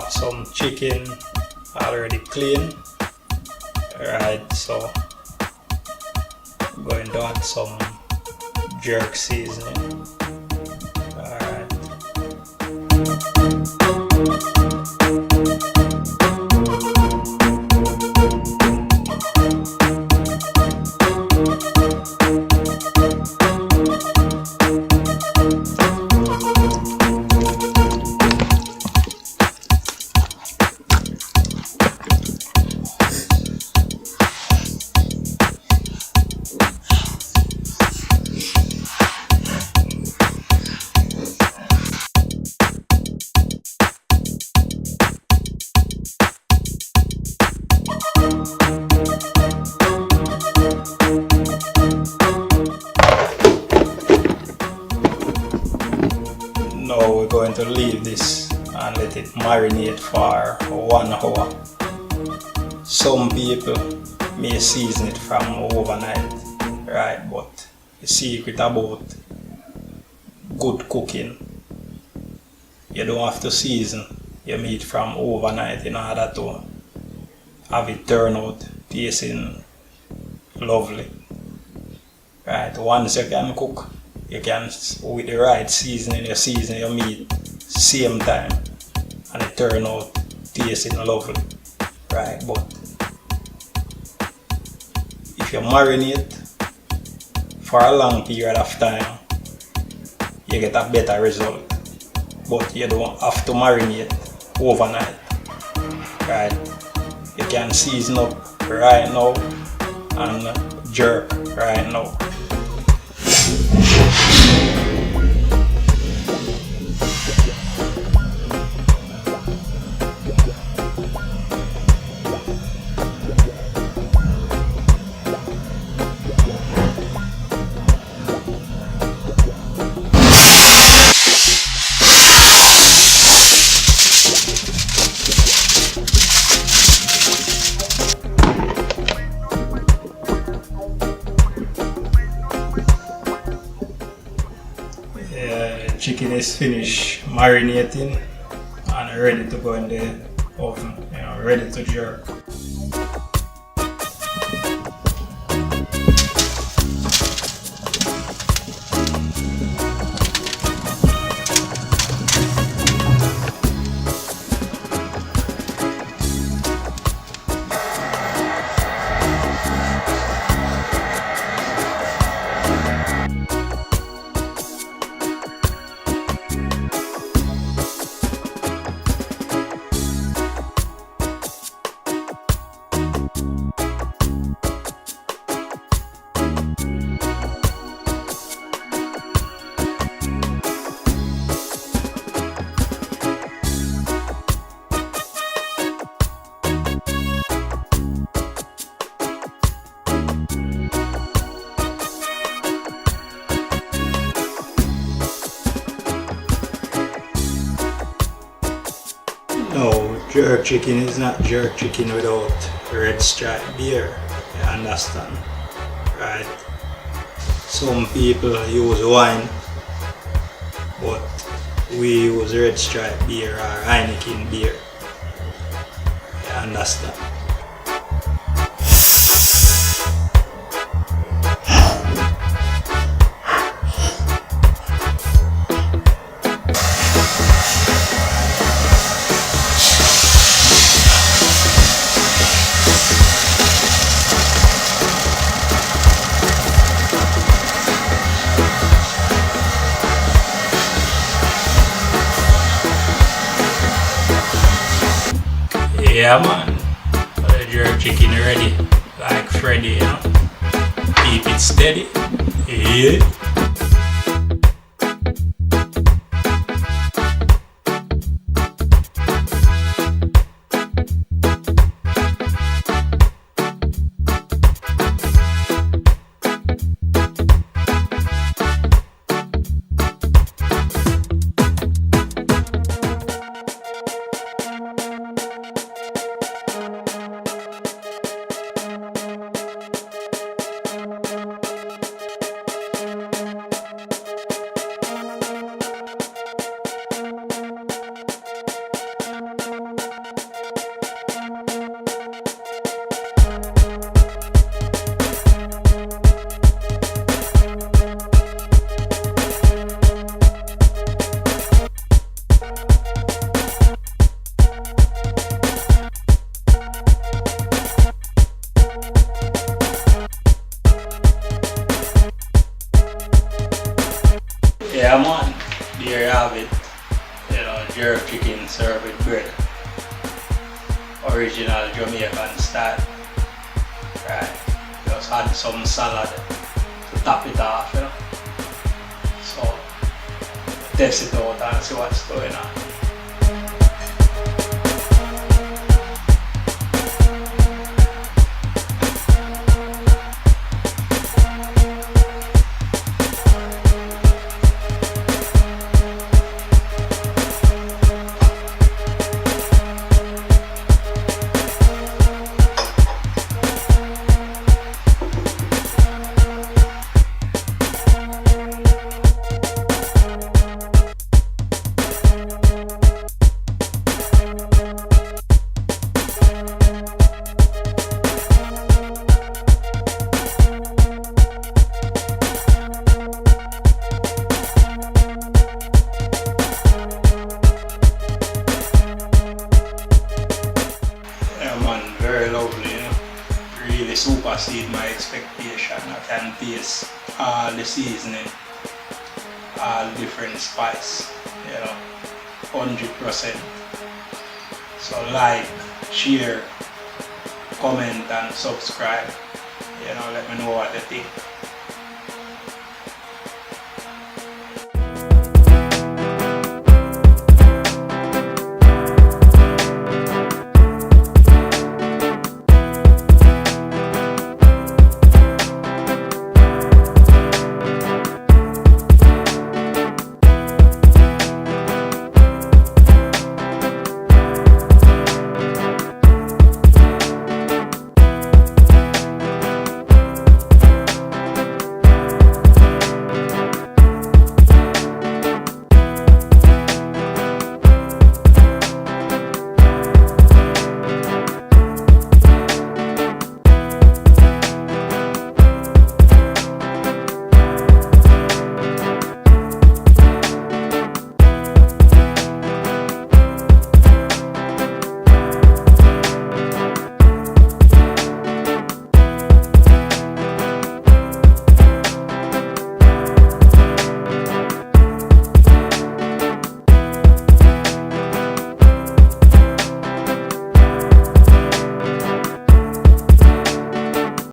have some chicken already clean. Alright, so I'm going to add some jerk seasoning. Alright. Now we're going to leave this and let it marinate for 1 hour. Some people may season it from overnight, right? But the secret about good cooking, you don't have to season your meat from overnight in order to have it turn out tasting lovely. Right? Once you can cook, you can, with the right seasoning, you season your meat same time and it turn out tasting lovely, right? But if you marinate for a long period of time, you get a better result. But you don't have to marinate overnight, right? You can season up right now and jerk right now. Chicken is finished marinating and ready to go in the oven, ready to jerk. No, jerk chicken is not jerk chicken without red stripe beer, you understand, right? Some people use wine, but we use red stripe beer or Heineken beer, you understand? Yeah man, the jerk chicken ready, like Freddy, you know, keep it steady, yeah. serve with bread. Original Jamaican style. Right. Just add some salad to top it off, you know. So test it out and see what's going on. Very lovely, you know. Really supersede my expectation. I can taste all the seasoning, all different spice, you know, 100%. So like, share, comment and subscribe, you know, let me know what you think.